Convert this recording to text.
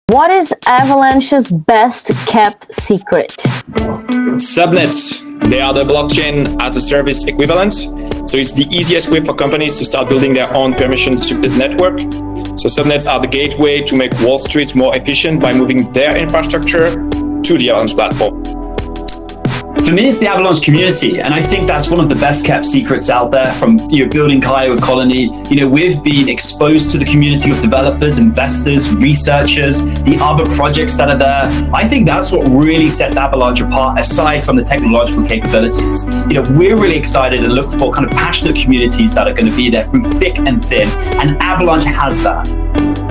What is Avalanche's best kept secret? Subnets, they are the blockchain as a service equivalent. So it's the easiest way for companies to start building their own permission-distributed network. So subnets are the gateway to make Wall Street more efficient by moving their infrastructure to the Avalanche platform. For me, it's the Avalanche community, and I think that's one of the best kept secrets out there. From building Kaya with Colony, we've been exposed to the community of developers, investors, researchers, the other projects that are there. I think that's what really sets Avalanche apart, aside from the technological capabilities. We're really excited and look for kind of passionate communities that are going to be there through thick and thin, and Avalanche has that.